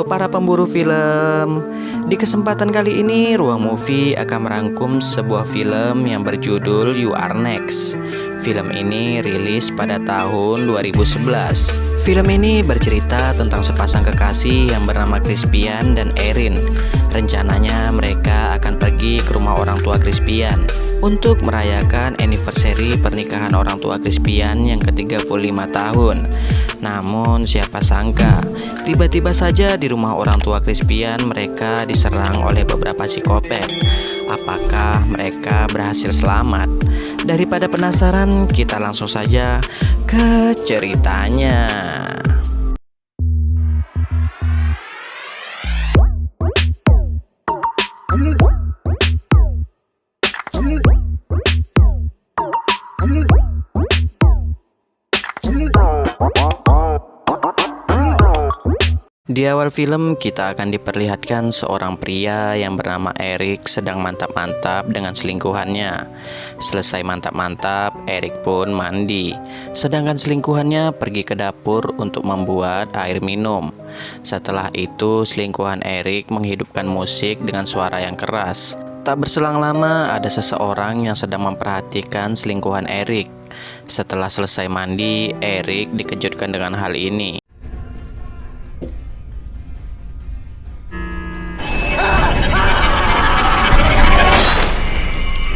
Halo para pemburu film. Di kesempatan kali ini Ruang Movie akan merangkum sebuah film yang berjudul You Are Next. Film ini rilis pada tahun 2011. Film ini bercerita tentang sepasang kekasih yang bernama Crispian dan Erin. Rencananya mereka akan pergi ke rumah orang tua Crispian untuk merayakan anniversary pernikahan orang tua Crispian yang ke-35 tahun. Namun siapa sangka, tiba-tiba saja di rumah orang tua Crispian mereka diserang oleh beberapa psikopat. Apakah mereka berhasil selamat? Daripada penasaran, kita langsung saja ke ceritanya. Di awal film kita akan diperlihatkan seorang pria yang bernama Eric sedang mantap-mantap dengan selingkuhannya. Selesai mantap-mantap, Eric pun mandi. Sedangkan selingkuhannya pergi ke dapur untuk membuat air minum. Setelah itu selingkuhan Eric menghidupkan musik dengan suara yang keras. Tak berselang lama ada seseorang yang sedang memperhatikan selingkuhan Eric. Setelah selesai mandi, Eric dikejutkan dengan hal ini.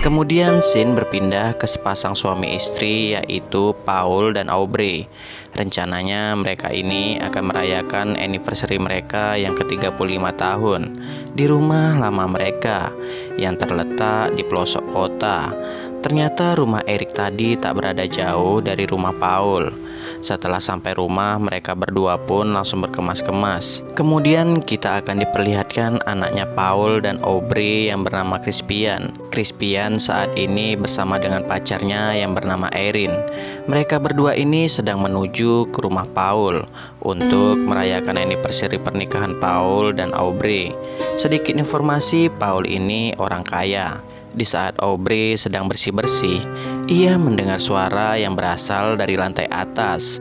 Kemudian scene berpindah ke sepasang suami istri yaitu Paul dan Aubrey. Rencananya mereka ini akan merayakan anniversary mereka yang ke-35 tahun di rumah lama mereka yang terletak di pelosok kota. Ternyata rumah Eric tadi tak berada jauh dari rumah Paul. Setelah sampai rumah, mereka berdua pun langsung berkemas-kemas. Kemudian kita akan diperlihatkan anaknya Paul dan Aubrey yang bernama Crispian. Crispian saat ini bersama dengan pacarnya yang bernama Erin. Mereka berdua ini sedang menuju ke rumah Paul untuk merayakan anniversary pernikahan Paul dan Aubrey. Sedikit informasi, Paul ini orang kaya. Di saat Aubrey sedang bersih-bersih, ia mendengar suara yang berasal dari lantai atas.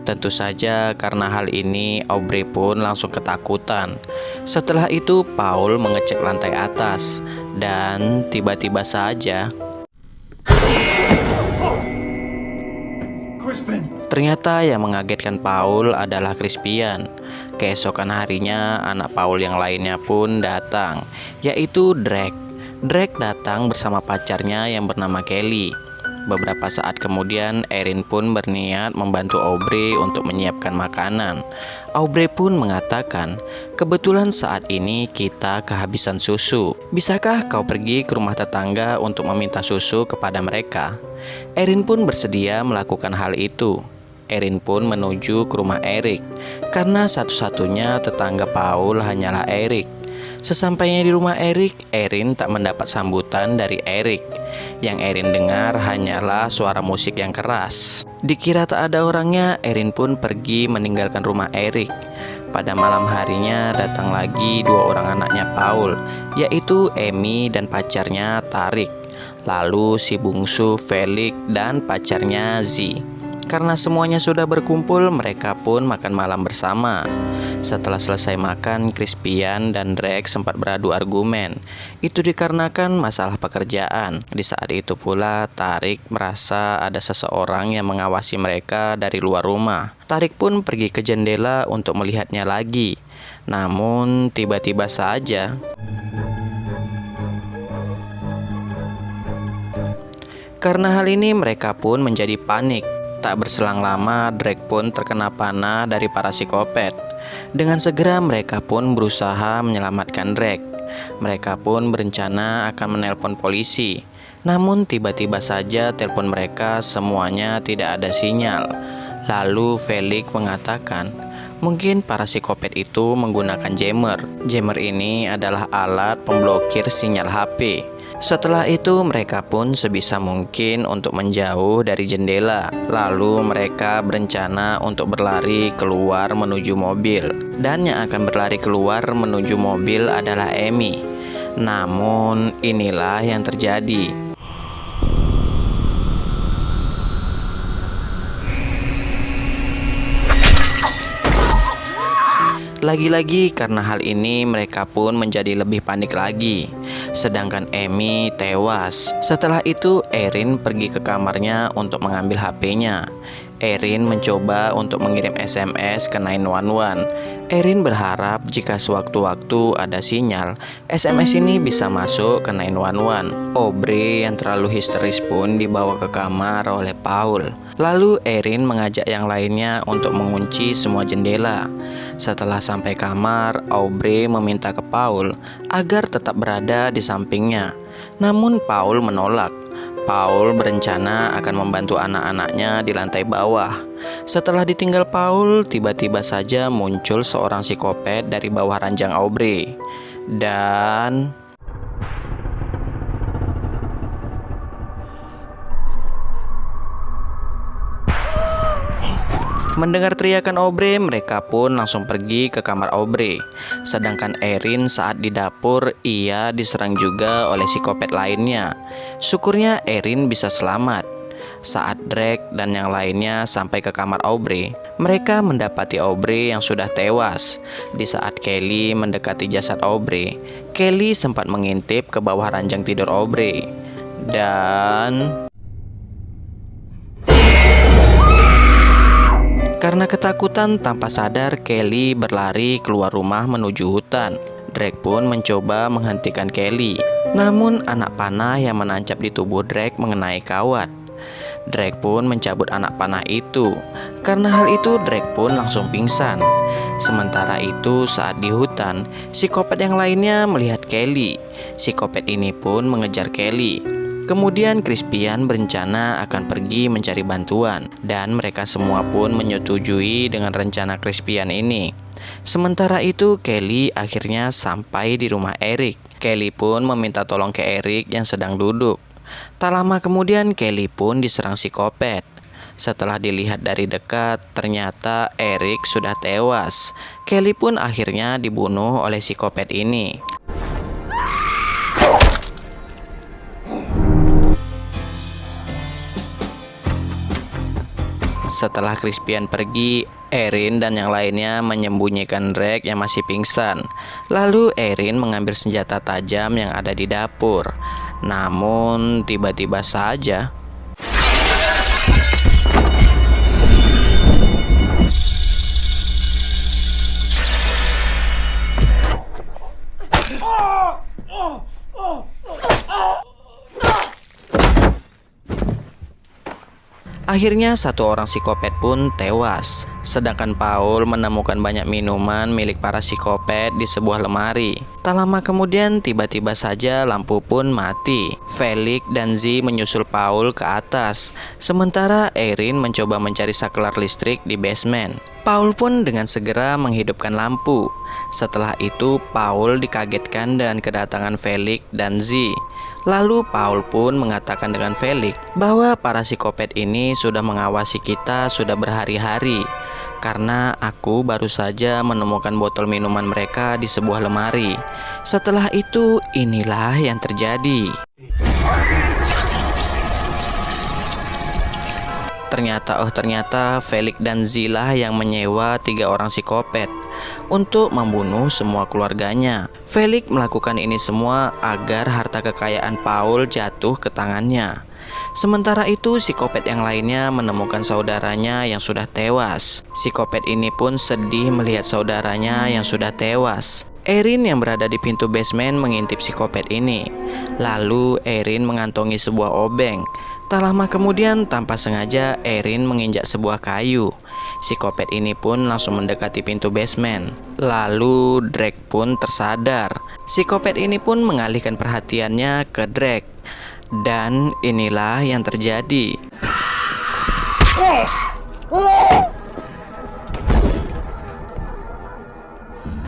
Tentu saja karena hal ini Aubrey pun langsung ketakutan. Setelah itu Paul mengecek lantai atas dan tiba-tiba saja ternyata yang mengagetkan Paul adalah Crispian. Keesokan harinya anak Paul yang lainnya pun datang, yaitu Drake. Drake datang bersama pacarnya yang bernama Kelly. Beberapa saat kemudian Erin pun berniat membantu Aubrey untuk menyiapkan makanan. Aubrey pun mengatakan, "Kebetulan saat ini kita kehabisan susu. Bisakah kau pergi ke rumah tetangga untuk meminta susu kepada mereka?" Erin pun bersedia melakukan hal itu. Erin pun menuju ke rumah Eric, karena satu-satunya tetangga Paul hanyalah Eric. Sesampainya di rumah Eric, Erin tak mendapat sambutan dari Eric. Yang Erin dengar hanyalah suara musik yang keras. Dikira tak ada orangnya, Erin pun pergi meninggalkan rumah Eric. Pada malam harinya datang lagi dua orang anaknya Paul, yaitu Amy dan pacarnya Tarik. Lalu si bungsu Felix dan pacarnya Z. Karena semuanya sudah berkumpul, mereka pun makan malam bersama. Setelah selesai makan, Crispian dan Drake sempat beradu argumen. Itu dikarenakan masalah pekerjaan. Di saat itu pula, Tarik merasa ada seseorang yang mengawasi mereka dari luar rumah. Tarik pun pergi ke jendela untuk melihatnya lagi. Namun, tiba-tiba saja karena hal ini mereka pun menjadi panik. Tak berselang lama, Drake pun terkena panah dari para psikopat. Dengan segera mereka pun berusaha menyelamatkan Drake. Mereka pun berencana akan menelpon polisi. Namun tiba-tiba saja telepon mereka semuanya tidak ada sinyal. Lalu Felix mengatakan, mungkin para psikopat itu menggunakan jammer. Jammer ini adalah alat pemblokir sinyal HP. Setelah itu mereka pun sebisa mungkin untuk menjauh dari jendela. Lalu mereka berencana untuk berlari keluar menuju mobil. Dan yang akan berlari keluar menuju mobil adalah Amy. Namun inilah yang terjadi. Lagi-lagi karena hal ini mereka pun menjadi lebih panik lagi. Sedangkan Amy tewas. Setelah itu Erin pergi ke kamarnya untuk mengambil HP-nya. Erin mencoba untuk mengirim SMS ke 911. Erin berharap jika sewaktu-waktu ada sinyal, SMS ini bisa masuk ke 911. Aubrey yang terlalu histeris pun dibawa ke kamar oleh Paul. Lalu Erin mengajak yang lainnya untuk mengunci semua jendela. Setelah sampai kamar, Aubrey meminta ke Paul agar tetap berada di sampingnya. Namun Paul menolak. Paul berencana akan membantu anak-anaknya di lantai bawah. Setelah ditinggal Paul, tiba-tiba saja muncul seorang psikopat dari bawah ranjang Aubrey. Dan mendengar teriakan Aubrey, mereka pun langsung pergi ke kamar Aubrey. Sedangkan Erin saat di dapur, ia diserang juga oleh psikopat lainnya. Syukurnya Erin bisa selamat. Saat Drake dan yang lainnya sampai ke kamar Aubrey, mereka mendapati Aubrey yang sudah tewas. Di saat Kelly mendekati jasad Aubrey, Kelly sempat mengintip ke bawah ranjang tidur Aubrey. Dan karena ketakutan, tanpa sadar Kelly berlari keluar rumah menuju hutan. Drake pun mencoba menghentikan Kelly. Namun anak panah yang menancap di tubuh Drake mengenai kawat. Drake pun mencabut anak panah itu. Karena hal itu Drake pun langsung pingsan. Sementara itu saat di hutan, psikopat yang lainnya melihat Kelly. Psikopat ini pun mengejar Kelly. Kemudian Crispian berencana akan pergi mencari bantuan, dan mereka semua pun menyetujui dengan rencana Crispian ini. Sementara itu Kelly akhirnya sampai di rumah Eric. Kelly pun meminta tolong ke Eric yang sedang duduk. Tak lama kemudian Kelly pun diserang psikopat. Setelah dilihat dari dekat, ternyata Eric sudah tewas. Kelly pun akhirnya dibunuh oleh psikopat ini. Setelah Crispian pergi, Erin dan yang lainnya menyembunyikan Drake yang masih pingsan. Lalu Erin mengambil senjata tajam yang ada di dapur. Namun tiba-tiba saja akhirnya satu orang psikopat pun tewas. Sedangkan Paul menemukan banyak minuman milik para psikopat di sebuah lemari. Tak lama kemudian tiba-tiba saja lampu pun mati. Felix dan Z menyusul Paul ke atas. Sementara Erin mencoba mencari saklar listrik di basement. Paul pun dengan segera menghidupkan lampu. Setelah itu Paul dikagetkan dengan kedatangan Felix dan Z. Lalu Paul pun mengatakan dengan Felix bahwa para psikopat ini sudah mengawasi kita sudah berhari-hari. Karena aku baru saja menemukan botol minuman mereka di sebuah lemari. Setelah itu inilah yang terjadi. Ternyata Felix dan Zila yang menyewa 3 orang psikopat untuk membunuh semua keluarganya. Felix melakukan ini semua agar harta kekayaan Paul jatuh ke tangannya. Sementara itu psikopat yang lainnya menemukan saudaranya yang sudah tewas. Psikopat ini pun sedih melihat saudaranya yang sudah tewas. Erin yang berada di pintu basement mengintip psikopat ini. Lalu Erin mengantongi sebuah obeng. Tak lama kemudian tanpa sengaja Erin menginjak sebuah kayu. Psikopat ini pun langsung mendekati pintu basement. Lalu Drake pun tersadar. Psikopat ini pun mengalihkan perhatiannya ke Drake. Dan inilah yang terjadi.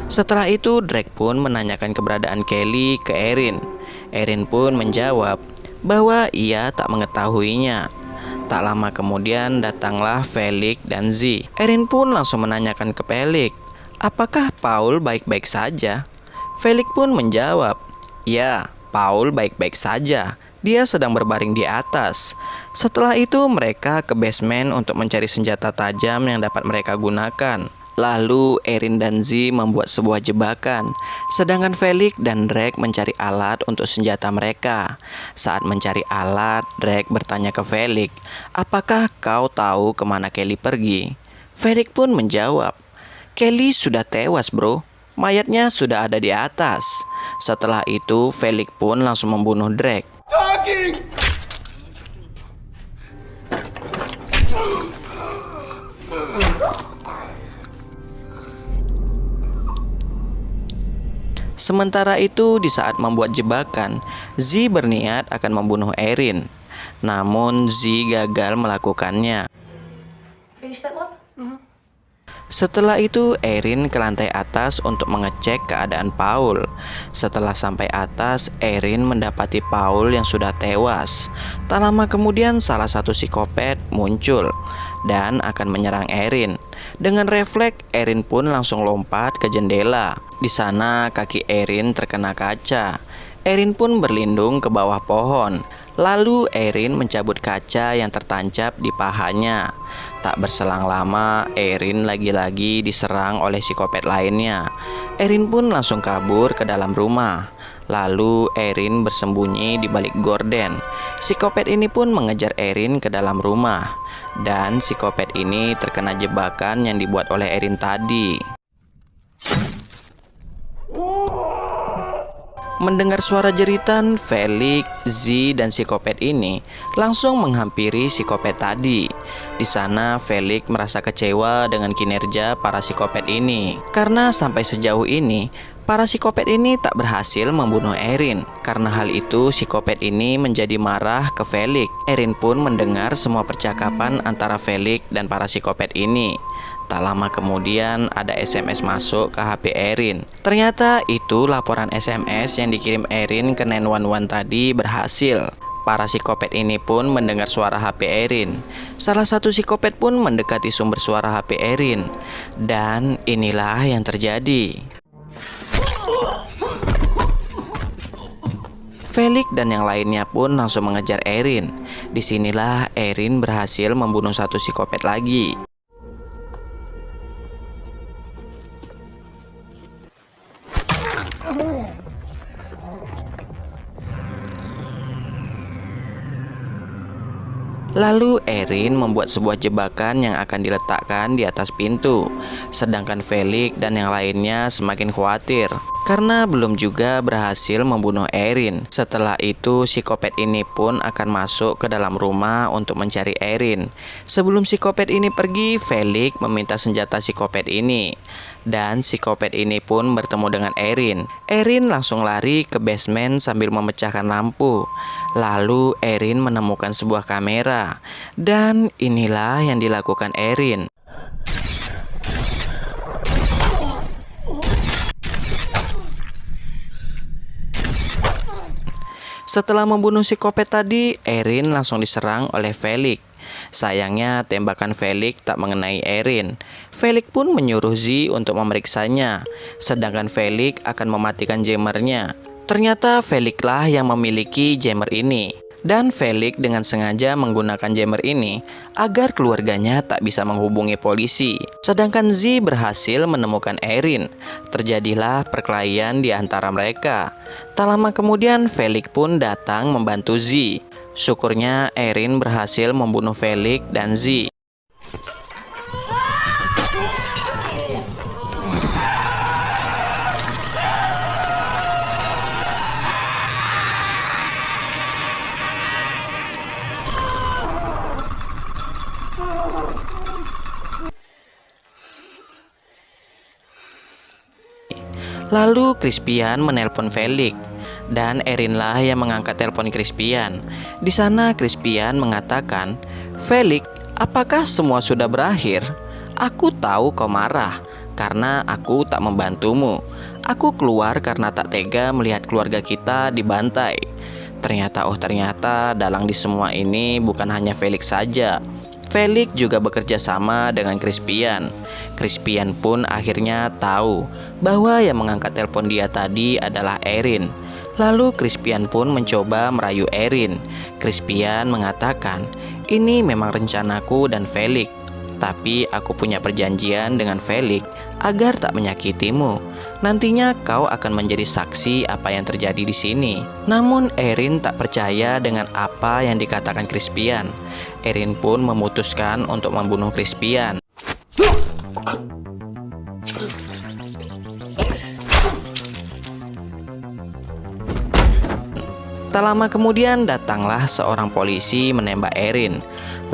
Setelah itu Drake pun menanyakan keberadaan Kelly ke Erin. Erin pun menjawab bahwa ia tak mengetahuinya. Tak lama kemudian datanglah Felix dan Z. Erin pun langsung menanyakan ke Felix, apakah Paul baik-baik saja? Felix pun menjawab, ya, Paul baik-baik saja. Dia sedang berbaring di atas. Setelah itu mereka ke basement untuk mencari senjata tajam yang dapat mereka gunakan. Lalu Erin dan Z membuat sebuah jebakan, sedangkan Felix dan Drake mencari alat untuk senjata mereka. Saat mencari alat, Drake bertanya ke Felix, "Apakah kau tahu kemana Kelly pergi?" Felix pun menjawab, "Kelly sudah tewas, bro. Mayatnya sudah ada di atas." Setelah itu, Felix pun langsung membunuh Drake. Sementara itu, di saat membuat jebakan, Z berniat akan membunuh Erin. Namun Z gagal melakukannya. Setelah itu, Erin ke lantai atas untuk mengecek keadaan Paul. Setelah sampai atas, Erin mendapati Paul yang sudah tewas. Tak lama kemudian, salah satu psikopat muncul dan akan menyerang Erin. Dengan refleks, Erin pun langsung lompat ke jendela. Di sana, kaki Erin terkena kaca. Erin pun berlindung ke bawah pohon. Lalu Erin mencabut kaca yang tertancap di pahanya. Tak berselang lama, Erin lagi-lagi diserang oleh psikopat lainnya. Erin pun langsung kabur ke dalam rumah. Lalu Erin bersembunyi di balik gorden. Psikopat ini pun mengejar Erin ke dalam rumah. Dan psikopat ini terkena jebakan yang dibuat oleh Erin tadi. Mendengar suara jeritan, Felix, Z, dan psikopat ini langsung menghampiri psikopat tadi. Di sana, Felix merasa kecewa dengan kinerja para psikopat ini. Karena sampai sejauh ini, para psikopat ini tak berhasil membunuh Erin. Karena hal itu, psikopat ini menjadi marah ke Felix. Erin pun mendengar semua percakapan antara Felix dan para psikopat ini. Tak lama kemudian ada SMS masuk ke HP Erin. Ternyata itu laporan SMS yang dikirim Erin ke 911 tadi berhasil. Para psikopat ini pun mendengar suara HP Erin. Salah satu psikopat pun mendekati sumber suara HP Erin. Dan inilah yang terjadi. Felix dan yang lainnya pun langsung mengejar Erin. Disinilah Erin berhasil membunuh satu psikopat lagi. Lalu Erin membuat sebuah jebakan yang akan diletakkan di atas pintu. Sedangkan Felix dan yang lainnya semakin khawatir karena belum juga berhasil membunuh Erin. Setelah itu, psikopat ini pun akan masuk ke dalam rumah untuk mencari Erin. Sebelum psikopat ini pergi, Felix meminta senjata psikopat ini. Dan psikopat ini pun bertemu dengan Erin. Erin langsung lari ke basement sambil memecahkan lampu. Lalu Erin menemukan sebuah kamera. Dan inilah yang dilakukan Erin. Setelah membunuh psikopat tadi, Erin langsung diserang oleh Felix. Sayangnya tembakan Felix tak mengenai Erin. Felix pun menyuruh Z untuk memeriksanya, sedangkan Felix akan mematikan jammernya. Ternyata Felix lah yang memiliki jammer ini. Dan Felix dengan sengaja menggunakan jammer ini agar keluarganya tak bisa menghubungi polisi. Sedangkan Z berhasil menemukan Erin. Terjadilah perkelahian di antara mereka. Tak lama kemudian Felix pun datang membantu Z. Syukurnya Erin berhasil membunuh Felix dan Z. Lalu Crispian menelpon Felix. Dan Erin lah yang mengangkat telepon Crispian. Di sana Crispian mengatakan, "Felix, apakah semua sudah berakhir? Aku tahu kau marah karena aku tak membantumu. Aku keluar karena tak tega melihat keluarga kita dibantai. Ternyata dalang di semua ini bukan hanya Felix saja. Felix juga bekerja sama dengan Crispian. Crispian pun akhirnya tahu bahwa yang mengangkat telepon dia tadi adalah Erin. Lalu Crispian pun mencoba merayu Erin. Crispian mengatakan, ini memang rencanaku dan Felix. Tapi aku punya perjanjian dengan Felix agar tak menyakitimu. Nantinya kau akan menjadi saksi apa yang terjadi di sini." Namun Erin tak percaya dengan apa yang dikatakan Crispian. Erin pun memutuskan untuk membunuh Crispian. Tak lama kemudian datanglah seorang polisi menembak Erin.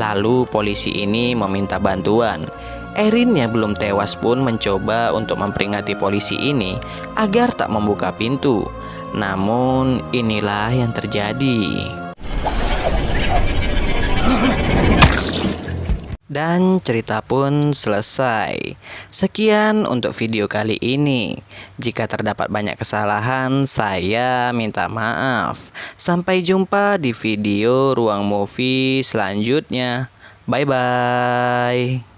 Lalu polisi ini meminta bantuan. Erin yang belum tewas pun mencoba untuk memperingati polisi ini agar tak membuka pintu. Namun inilah yang terjadi. Dan cerita pun selesai. Sekian untuk video kali ini. Jika terdapat banyak kesalahan, saya minta maaf. Sampai jumpa di video Ruang Movie selanjutnya. Bye bye.